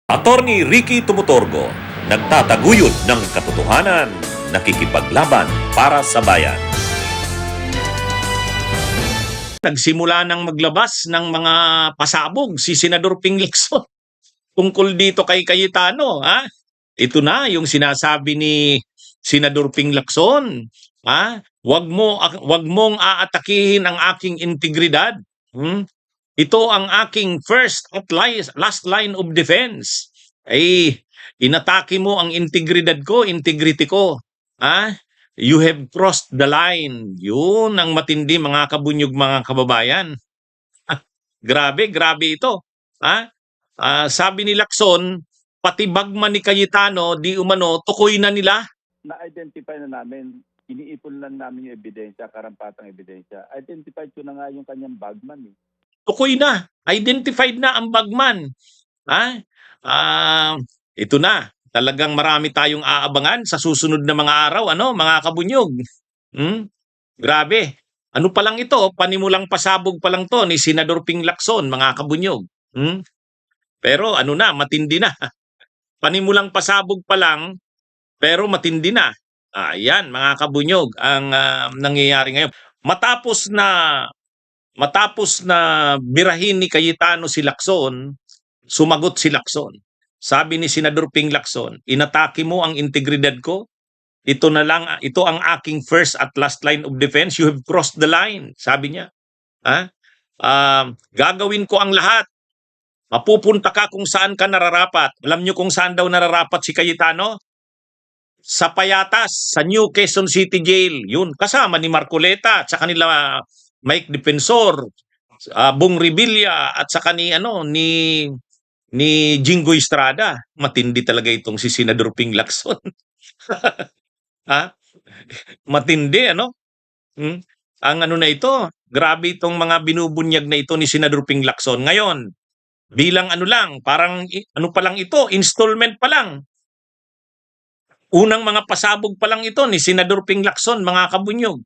Attorney Ricky Tumutorgo, nagtataguyod ng katotohanan, nakikipaglaban para sa bayan. Nagsimula ng maglabas ng mga pasabog si Senador Ping Lacson tungkol dito kay Cayetano. Ito na yung sinasabi ni Senador Ping Lacson. Wag mong aatakihin ang aking integridad. Ito ang aking first at last line of defense. Ay, inatake mo ang integridad ko, integrity ko. You have crossed the line. Yun ang matindi, mga kabunyog, mga kababayan. Grabe ito. Sabi ni Lacson, pati bagman ni Cayetano, di umano, tukoy na nila. Na-identify na namin, iniipon lang namin yung ebidensya, karampatang ebidensya. Identified ko na nga yung kanyang bagman. Tukoy na. Identified na ang bagman. Ito na. Talagang marami tayong aabangan sa susunod na mga araw, mga kabunyog. Grabe. Ano pa lang ito? Panimulang pasabog pa lang to ni Senador Ping Lacson, mga kabunyog. Pero matindi na. Panimulang pasabog pa lang, pero matindi na. Yan, mga kabunyog, ang nangyayari ngayon. Matapos na birahin ni Cayetano si Lacson, sumagot si Lacson. Sabi ni Senador Ping Lacson, inatake mo ang integridad ko. Ito ang aking first at last line of defense. You have crossed the line, sabi niya. Gagawin ko ang lahat. Mapupunta ka kung saan ka nararapat. Alam niyo kung saan daw nararapat si Cayetano? Sa Payatas, sa New Quezon City Jail. Yun, kasama ni Marcoleta at sa kanila Mike Defensor, Bong Revilla at sa ni Jingo Estrada. Matindi talaga itong si Senador Ping Lacson. Matindi, Ang na ito, grabe itong mga binubunyag na ito ni Senador Ping Lacson. Ngayon, bilang parang pa lang ito, installment pa lang. Unang mga pasabog pa lang ito ni Senador Ping Lacson, mga kabunyog.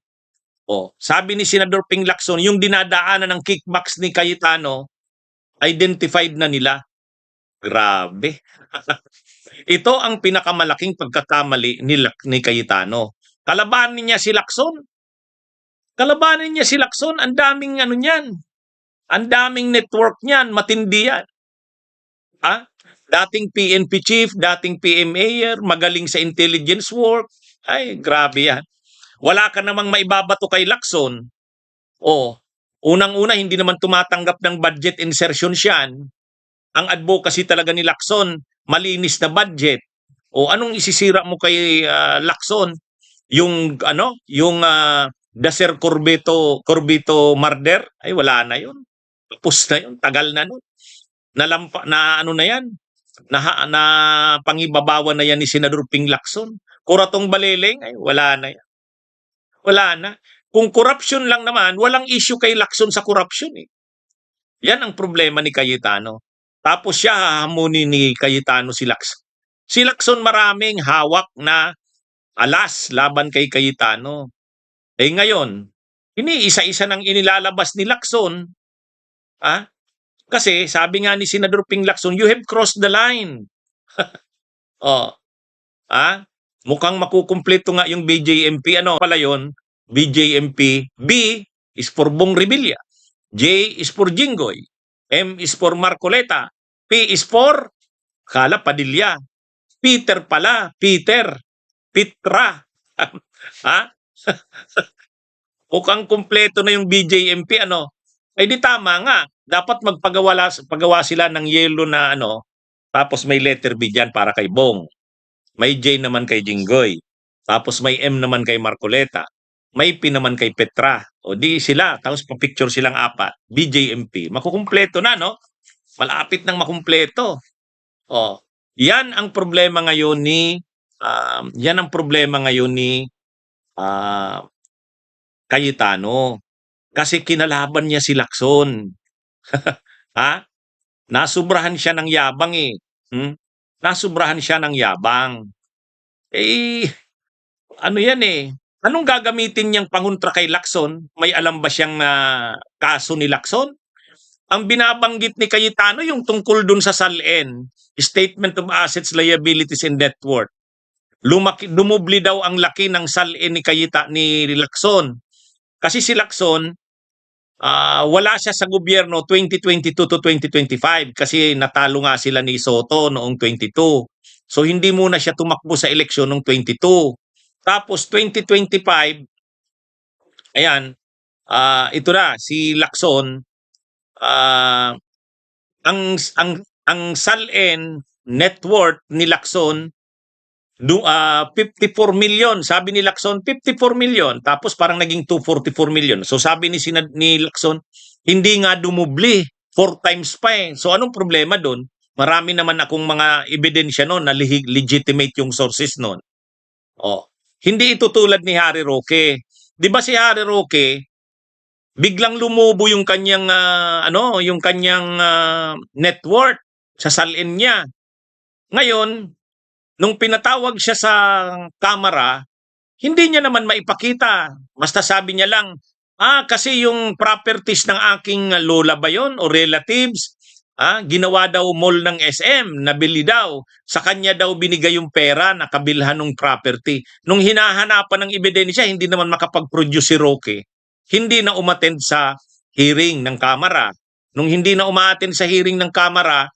Sabi ni Senador Ping Lacson, yung dinadaanan ng kickbacks ni Cayetano, identified na nila. Grabe. Ito ang pinakamalaking pagkakamali ni Cayetano. Kalabanin niya si Lacson. Ang daming niyan. Ang daming network niyan, matindi yan. Dating PNP chief, dating PMAyer, magaling sa intelligence work. Ay, grabe yan. Wala ka namang maibabato kay Lacson. Unang-una, hindi naman tumatanggap ng budget insertion siyan. Ang advocacy talaga ni Lacson, malinis na budget. Anong isisira mo kay Lacson? Yung Daser Corbito murder? Ay, wala na yun. Tapos na yun. Tagal na nun. Na yan? Na pangibabawan na yan ni Senador Ping Lacson. Kuratong Baleleng? Ay, wala na yan. Wala na. Kung corruption lang naman, walang issue kay Lacson sa corruption. Yan ang problema ni Cayetano. Tapos siya hahamunin ni Cayetano si Lacson. Si Lacson maraming hawak na alas laban kay Cayetano. Ngayon, isa-isa nang inilalabas ni Lacson. Kasi sabi nga ni Senador Ping Lacson, you have crossed the line. Mukhang makukumpleto nga yung BJMP. Ano pala yun? BJMP. B is for Bong Revilla. J is for Jinggoy. M is for Marcoleta. P is for Kala Padilla. Peter pala. Petra. Mukhang kumpleto na yung BJMP. Di tama nga. Dapat pagawa sila ng yellow na tapos may letter B dyan para kay Bong. May J naman kay Jinggoy. Tapos may M naman kay Marcoleta. May P naman kay Petra. Di sila. Tapos pa-picture silang apat. BJMP. Makukumpleto na, no? Malapit nang makumpleto. Yan ang problema ngayon ni Cayetano. Kasi kinalaban niya si Lacson. Nasubrahan siya ng yabang Nasubrahan siya ng yabang. Anong gagamitin niyang pangontra kay Lacson? May alam ba siyang kaso ni Lacson? ang binabanggit ni Cayetano yung tungkol dun sa SALN, Statement of Assets, Liabilities, and Net Worth. Dumubli daw ang laki ng SALN ni Lacson. Kasi si Lacson, wala siya sa gobyerno 2022 to 2025 kasi natalo nga sila ni Soto noong 22. So hindi muna siya tumakbo sa eleksyon noong 22. Tapos 2025, ayan, ito na si Lacson, ang SALN net worth ni Lacson 54 million. Sabi ni Lacson 54 million, tapos parang naging 244 million. So sabi ni Lacson, hindi nga dumubli, 4 times pa eh. So anong problema doon? Marami naman akong mga ebidensya noon na legitimate yung sources noon. Hindi ito tulad ni Harry Roque. 'Di ba si Harry Roque biglang lumubo yung kanyang net worth sa SALN niya. Ngayon, nung pinatawag siya sa kamera, hindi niya naman maipakita. Basta sabi niya lang, kasi yung properties ng aking lola ba yun o relatives, ginawa daw mall ng SM, nabili daw. Sa kanya daw binigay yung pera na kabilhan ng property. Nung hinahanapan ng ebidensya, hindi naman makapag-produce si Roque. Hindi na umattend sa hearing ng kamera. Nung hindi na umattend sa hearing ng kamera,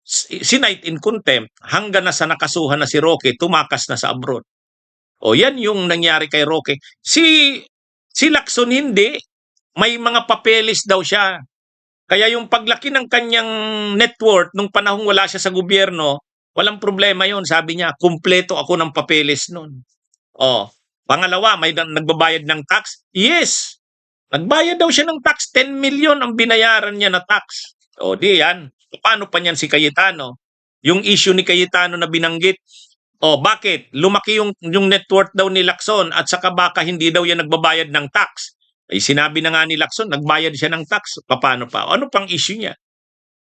sinight in contempt hanggang na sa nakasuhan na si Roque, tumakas na sa abroad. Yan yung nangyari kay Roque. Si Lacson hindi. May mga papeles daw siya. Kaya yung paglaki ng kanyang net worth nung panahong wala siya sa gobyerno, walang problema yon. Sabi niya, kumpleto ako ng papeles nun. Pangalawa, may nagbabayad ng tax? Yes. Nagbayad daw siya ng tax. 10 million ang binayaran niya na tax. Di yan. Paano pa niyan si Cayetano? Yung issue ni Cayetano na binanggit, bakit? Lumaki yung net worth daw ni Lacson at saka baka hindi daw yan nagbabayad ng tax. Sinabi na nga ni Lacson, nagbayad siya ng tax. Paano pa? Ano pang issue niya?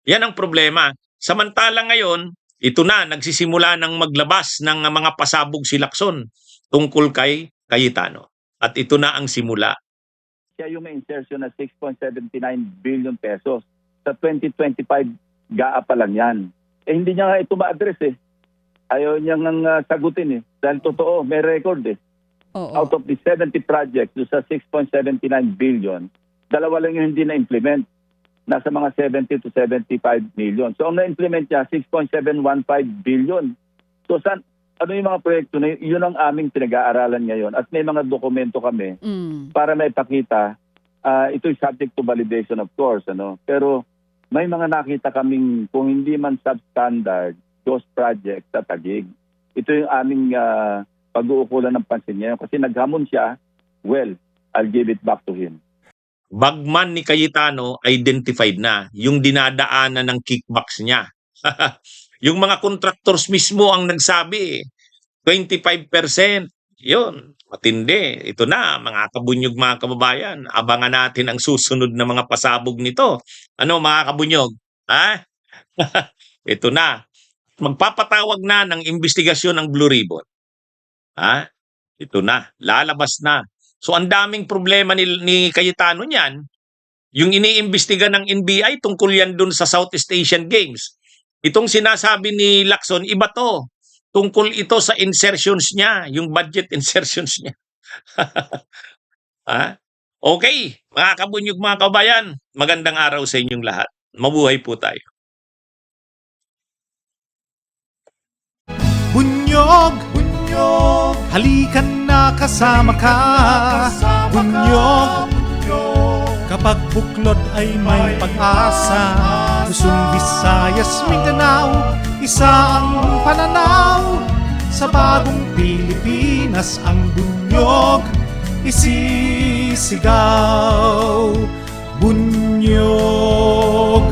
Yan ang problema. Samantala ngayon, ito na, nagsisimula ng maglabas ng mga pasabog si Lacson tungkol kay Cayetano. At ito na ang simula. Siya yung may insertion na 6.79 billion pesos. Sa 2025, GAA pa lang yan. Hindi niya nga ito ma-address eh. Ayaw niya nga sagutin eh. Dahil totoo, may record eh. Out of the 70 projects sa 6.79 billion, 2 lang yung hindi na-implement. Nasa mga 70 to 75 million. So ang na-implement niya, 6.715 billion. So ano yung mga proyekto na yun ang aming pinag-aaralan ngayon. At may mga dokumento kami para maipakita. Ito is subject to validation of course. Pero may mga nakita kaming kung hindi man substandard, those projects sa Taguig. Ito yung aming pag-uukulan ng pansin niya. Kasi naghamon siya, well, I'll give it back to him. Bagman ni Cayetano, identified na yung dinadaanan ng kickbacks niya. Yung mga contractors mismo ang nagsabi, 25%. Yun, matindi. Ito na, mga kabunyog, mga kababayan. Abangan natin ang susunod na mga pasabog nito. Ano, mga kabunyog? Ito na. Magpapatawag na ng investigasyon ng Blue Ribbon. Ito na, lalabas na. So ang daming problema ni Cayetano niyan, yung iniimbestiga ng NBI tungkol yan dun sa Southeast Asian Games. Itong sinasabi ni Lacson, iba to. Tungkol ito sa insertions niya, yung budget insertions niya. Okay, mga kabunyog, mga kabayan, magandang araw sa inyong lahat. Mabuhay po tayo. Bunyog, bunyog, halikan na kasama ka. Bunyog, kapag buklod ay may pag-asa. Luzon, Visayas, Mindanao, isa ang pananaw. Sa bagong Pilipinas ang bunyog isisigaw. Bunyog.